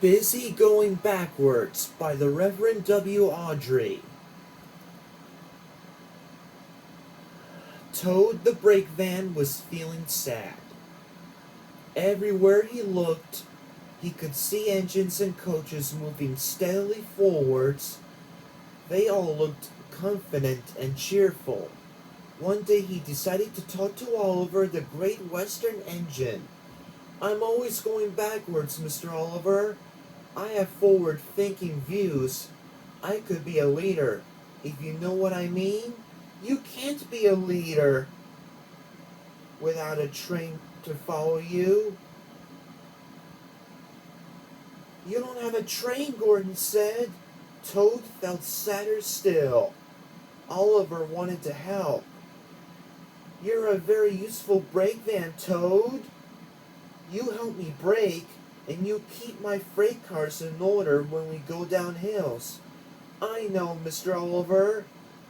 Busy Going Backwards by the Reverend W. Audrey. Toad the brake van was feeling sad. Everywhere he looked, he could see engines and coaches moving steadily forwards. They all looked confident and cheerful. One day he decided to talk to Oliver, the Great Western Engine. "I'm always going backwards, Mr. Oliver. I have forward-thinking views. I could be a leader, if you know what I mean. You can't be a leader without a train to follow you." "You don't have a train," Gordon said. Toad felt sadder still. Oliver wanted to help. "You're a very useful brake van, Toad. You help me brake, and you keep my freight cars in order when we go down hills." "I know, Mr. Oliver,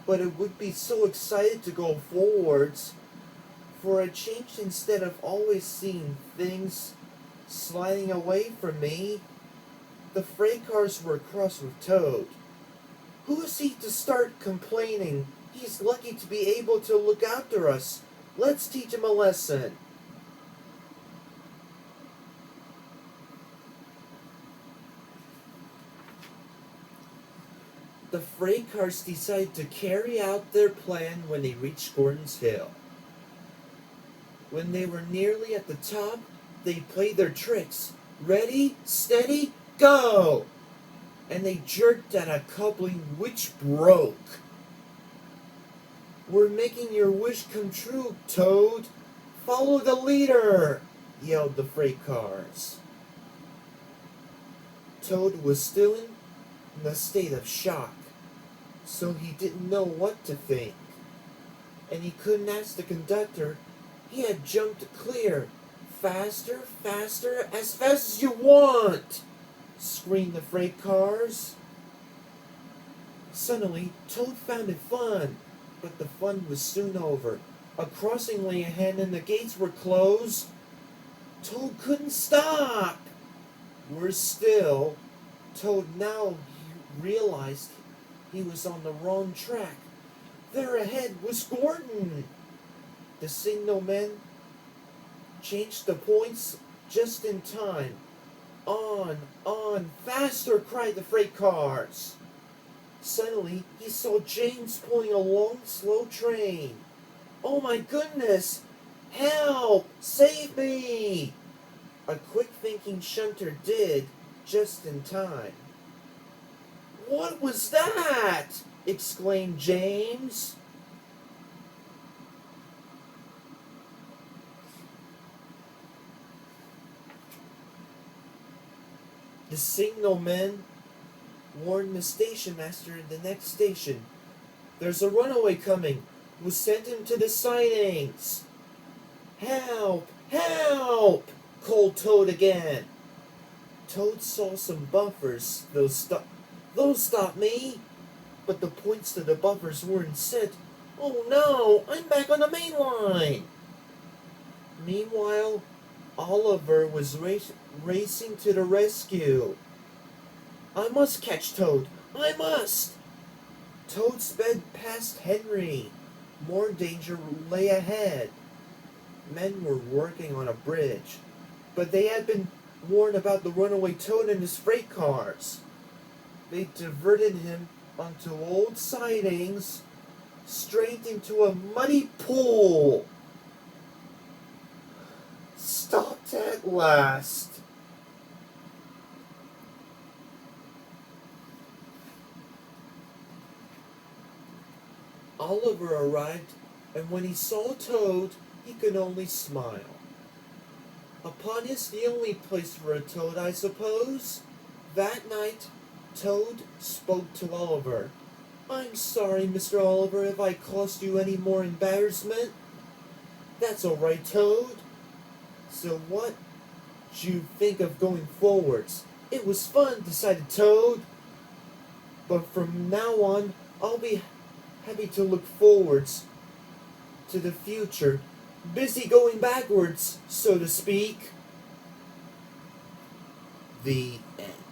but it would be so exciting to go forwards. For a change, instead of always seeing things sliding away from me." The freight cars were cross with Toad. "Who is he to start complaining? He's lucky to be able to look after us. Let's teach him a lesson." The freight cars decided to carry out their plan when they reached Gordon's Hill. When they were nearly at the top, they played their tricks. "Ready, steady, go!" And they jerked at a coupling which broke. "We're making your wish come true, Toad. Follow the leader!" yelled the freight cars. Toad was still in a state of shock, so he didn't know what to think. And he couldn't ask the conductor. He had jumped clear. "Faster, faster, as fast as you want!" screamed the freight cars. Suddenly, Toad found it fun, but the fun was soon over. A crossing lay ahead and the gates were closed. Toad couldn't stop. Worse still, Toad now realized he was on the wrong track. There ahead was Gordon. The signalman changed the points just in time. On, faster!" cried the freight cars. Suddenly, he saw James pulling a long, slow train. "Oh my goodness! Help! Save me!" A quick-thinking shunter did, just in time. "What was that?" exclaimed James. The signalman warned the station master at the next station. "There's a runaway coming. We'll send him to the sidings." "Help! Help!" called Toad again. Toad saw some buffers. Those stop me. But the points to the buffers weren't set. "Oh no! I'm back on the main line!" Meanwhile, Oliver was racing to the rescue. "I must catch Toad! I must!" Toad sped past Henry. More danger lay ahead. Men were working on a bridge, but they had been warned about the runaway Toad and his freight cars. They diverted him onto old sidings, straight into a muddy pool. Stopped at last. Oliver arrived, and when he saw Toad, he could only smile. A pond is the only place for a toad, I suppose. That night, Toad spoke to Oliver. "I'm sorry, Mr. Oliver, if I caused you any more embarrassment." "That's all right, Toad. So what do you think of going forwards?" "It was fun," decided Toad. "But from now on, I'll be happy to look forwards to the future. Busy going backwards, so to speak." The end.